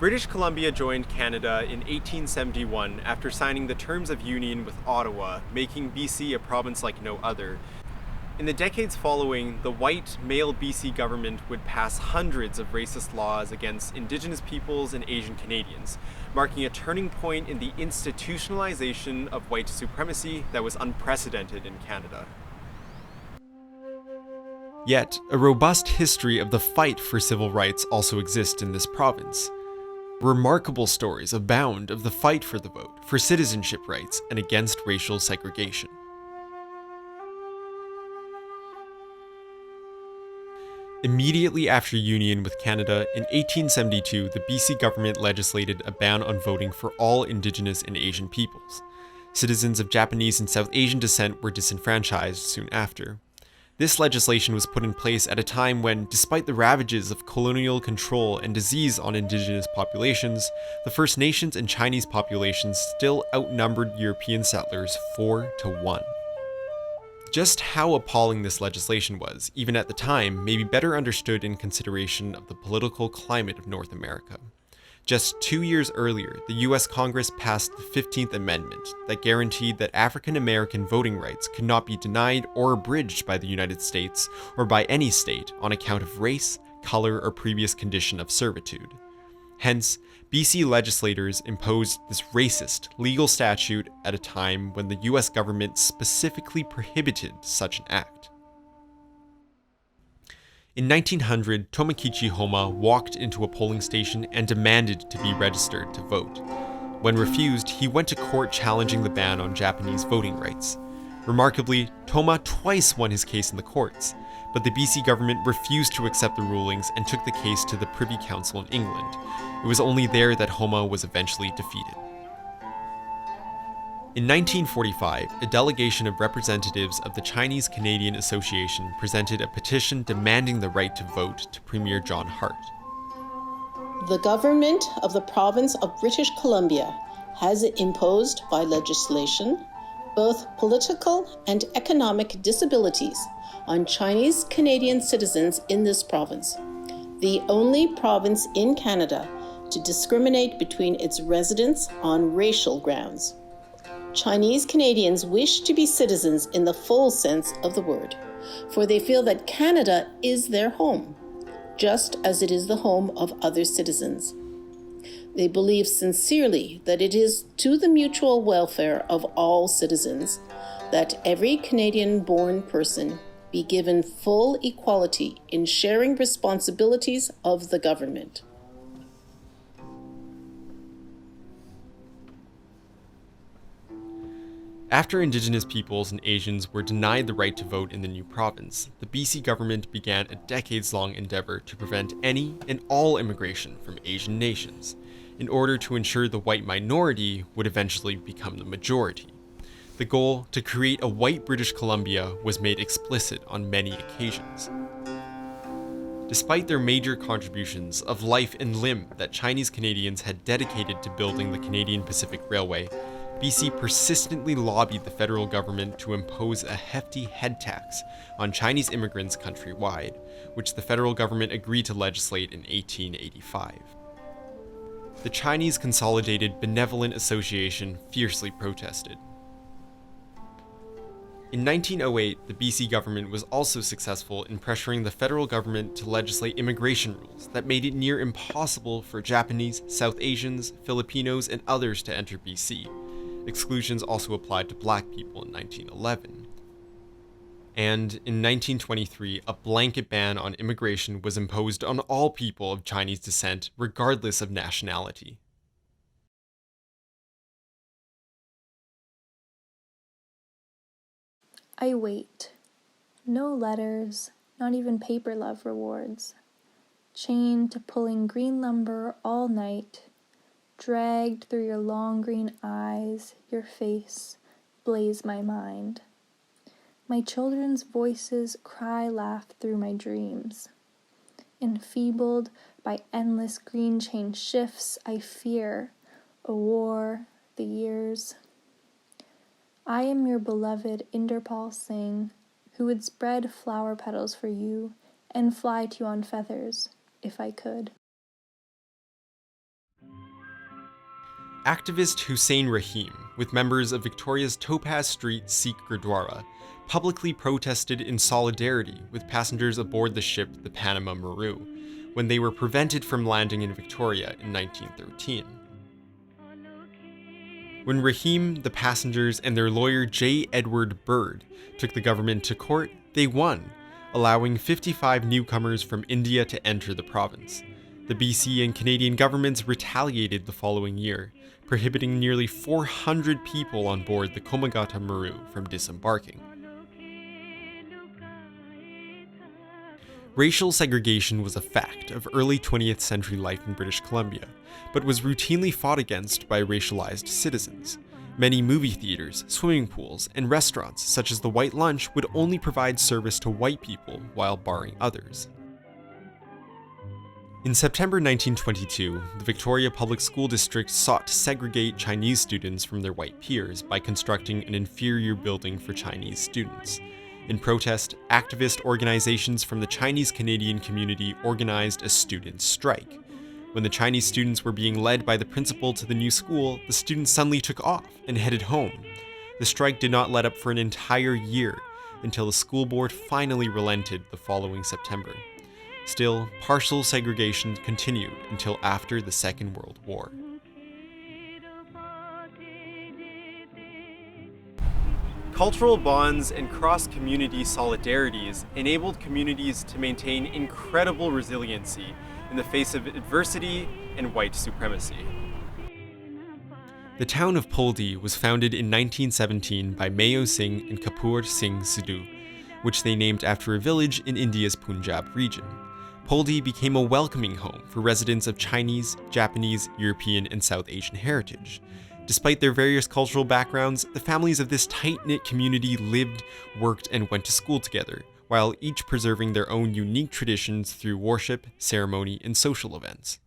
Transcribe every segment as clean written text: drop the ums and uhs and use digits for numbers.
British Columbia joined Canada in 1871 after signing the Terms of Union with Ottawa, making BC a province like no other. In the decades following, the white, male BC government would pass hundreds of racist laws against Indigenous peoples and Asian Canadians, marking a turning point in the institutionalization of white supremacy that was unprecedented in Canada. Yet, a robust history of the fight for civil rights also exists in this province. Remarkable stories abound of the fight for the vote, for citizenship rights, and against racial segregation. Immediately after union with Canada, in 1872, the BC government legislated a ban on voting for all Indigenous and Asian peoples. Citizens of Japanese and South Asian descent were disenfranchised soon after. This legislation was put in place at a time when, despite the ravages of colonial control and disease on Indigenous populations, the First Nations and Chinese populations still outnumbered European settlers 4-1. Just how appalling this legislation was, even at the time, may be better understood in consideration of the political climate of North America. Just 2 years earlier, the US Congress passed the 15th Amendment that guaranteed that African American voting rights could not be denied or abridged by the United States or by any state on account of race, color, or previous condition of servitude. Hence, BC legislators imposed this racist legal statute at a time when the US government specifically prohibited such an act. In 1900, Tomokichi Homa walked into a polling station and demanded to be registered to vote. When refused, he went to court challenging the ban on Japanese voting rights. Remarkably, Toma twice won his case in the courts, but the BC government refused to accept the rulings and took the case to the Privy Council in England. It was only there that Homa was eventually defeated. In 1945, a delegation of representatives of the Chinese Canadian Association presented a petition demanding the right to vote to Premier John Hart. The government of the province of British Columbia has imposed by legislation both political and economic disabilities on Chinese Canadian citizens in this province, the only province in Canada to discriminate between its residents on racial grounds. Chinese Canadians wish to be citizens in the full sense of the word, for they feel that Canada is their home, just as it is the home of other citizens. They believe sincerely that it is to the mutual welfare of all citizens that every Canadian-born person be given full equality in sharing responsibilities of the government. After Indigenous peoples and Asians were denied the right to vote in the new province, the BC government began a decades-long endeavor to prevent any and all immigration from Asian nations, in order to ensure the white minority would eventually become the majority. The goal to create a white British Columbia was made explicit on many occasions. Despite their major contributions of life and limb that Chinese Canadians had dedicated to building the Canadian Pacific Railway, BC persistently lobbied the federal government to impose a hefty head tax on Chinese immigrants countrywide, which the federal government agreed to legislate in 1885. The Chinese Consolidated Benevolent Association fiercely protested. In 1908, the BC government was also successful in pressuring the federal government to legislate immigration rules that made it near impossible for Japanese, South Asians, Filipinos, and others to enter BC. Exclusions also applied to black people in 1911. And in 1923, a blanket ban on immigration was imposed on all people of Chinese descent, regardless of nationality. I wait. No letters, not even paper love rewards. Chained to pulling green lumber all night, dragged through your long green eyes, your face, blaze my mind. My children's voices laugh through my dreams. Enfeebled by endless green chain shifts, I fear a war, the years. I am your beloved Inderpal Singh, who would spread flower petals for you and fly to you on feathers, if I could. Activist Hussein Rahim, with members of Victoria's Topaz Street Sikh Gurdwara, publicly protested in solidarity with passengers aboard the ship the Panama Maru, when they were prevented from landing in Victoria in 1913. When Rahim, the passengers, and their lawyer J. Edward Bird took the government to court, they won, allowing 55 newcomers from India to enter the province. The BC and Canadian governments retaliated the following year, prohibiting nearly 400 people on board the Komagata Maru from disembarking. Racial segregation was a fact of early 20th century life in British Columbia, but was routinely fought against by racialized citizens. Many movie theaters, swimming pools, and restaurants, such as the White Lunch, would only provide service to white people while barring others. In September 1922, the Victoria Public School District sought to segregate Chinese students from their white peers by constructing an inferior building for Chinese students. In protest, activist organizations from the Chinese Canadian community organized a student strike. When the Chinese students were being led by the principal to the new school, the students suddenly took off and headed home. The strike did not let up for an entire year, until the school board finally relented the following September. Still, partial segregation continued until after the Second World War. Cultural bonds and cross-community solidarities enabled communities to maintain incredible resiliency in the face of adversity and white supremacy. The town of Poldi was founded in 1917 by Mayo Singh and Kapoor Singh Sidhu, which they named after a village in India's Punjab region. Poldi became a welcoming home for residents of Chinese, Japanese, European, and South Asian heritage. Despite their various cultural backgrounds, the families of this tight-knit community lived, worked, and went to school together, while each preserving their own unique traditions through worship, ceremony, and social events.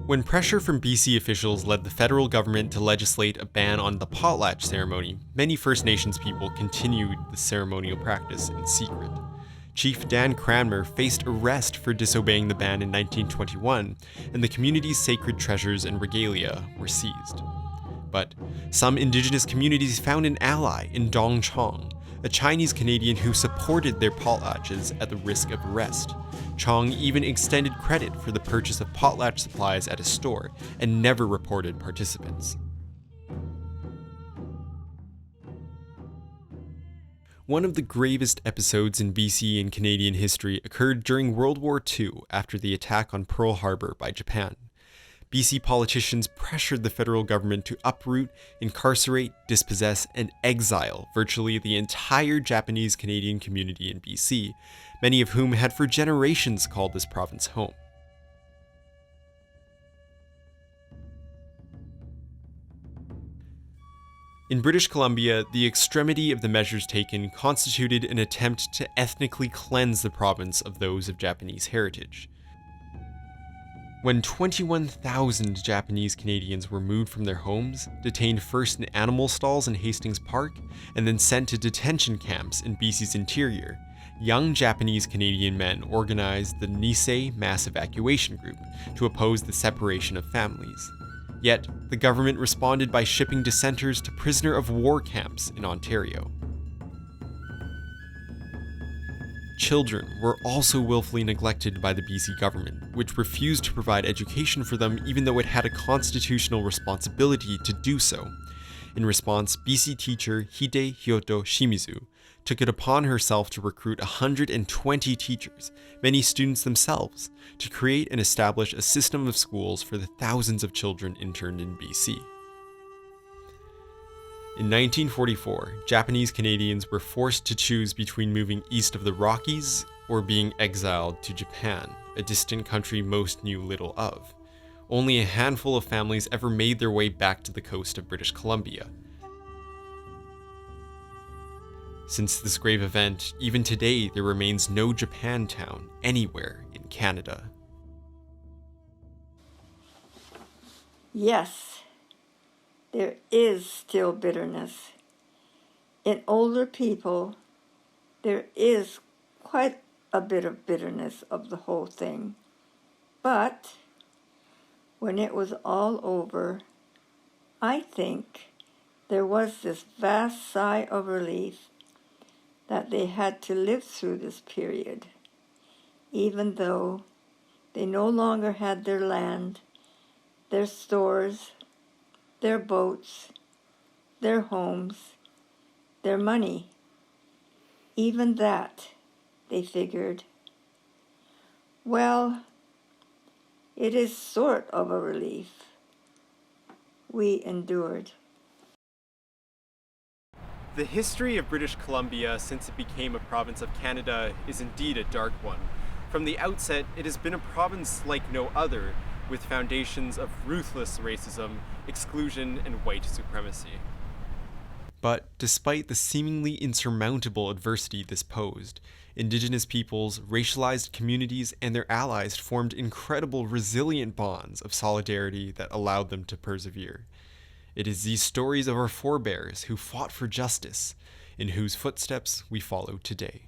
When pressure from BC officials led the federal government to legislate a ban on the potlatch ceremony, many First Nations people continued the ceremonial practice in secret. Chief Dan Cranmer faced arrest for disobeying the ban in 1921, and the community's sacred treasures and regalia were seized. But some Indigenous communities found an ally in Dong Chong, a Chinese Canadian who supported their potlatches at the risk of arrest. Chong even extended credit for the purchase of potlatch supplies at a store and never reported participants. One of the gravest episodes in BC and Canadian history occurred during World War II after the attack on Pearl Harbor by Japan. BC politicians pressured the federal government to uproot, incarcerate, dispossess, and exile virtually the entire Japanese Canadian community in BC, many of whom had for generations called this province home. In British Columbia, the extremity of the measures taken constituted an attempt to ethnically cleanse the province of those of Japanese heritage. When 21,000 Japanese Canadians were moved from their homes, detained first in animal stalls in Hastings Park, and then sent to detention camps in BC's interior, young Japanese Canadian men organized the Nisei Mass Evacuation Group to oppose the separation of families. Yet, the government responded by shipping dissenters to prisoner of war camps in Ontario. Children were also willfully neglected by the BC government, which refused to provide education for them even though it had a constitutional responsibility to do so. In response, BC teacher Hide Hyoto Shimizu took it upon herself to recruit 120 teachers, many students themselves, to create and establish a system of schools for the thousands of children interned in BC. In 1944, Japanese Canadians were forced to choose between moving east of the Rockies or being exiled to Japan, a distant country most knew little of. Only a handful of families ever made their way back to the coast of British Columbia. Since this grave event, even today there remains no Japantown anywhere in Canada. Yes, there is still bitterness. In older people, there is quite a bit of bitterness of the whole thing. But when it was all over, I think there was this vast sigh of relief that they had to live through this period, even though they no longer had their land, their stores, their boats, their homes, their money. Even that, they figured. Well, it is sort of a relief. We endured. The history of British Columbia since it became a province of Canada is indeed a dark one. From the outset, it has been a province like no other, with foundations of ruthless racism, exclusion, and white supremacy. But despite the seemingly insurmountable adversity this posed, Indigenous peoples, racialized communities, and their allies formed incredible resilient bonds of solidarity that allowed them to persevere. It is these stories of our forebears who fought for justice, in whose footsteps we follow today.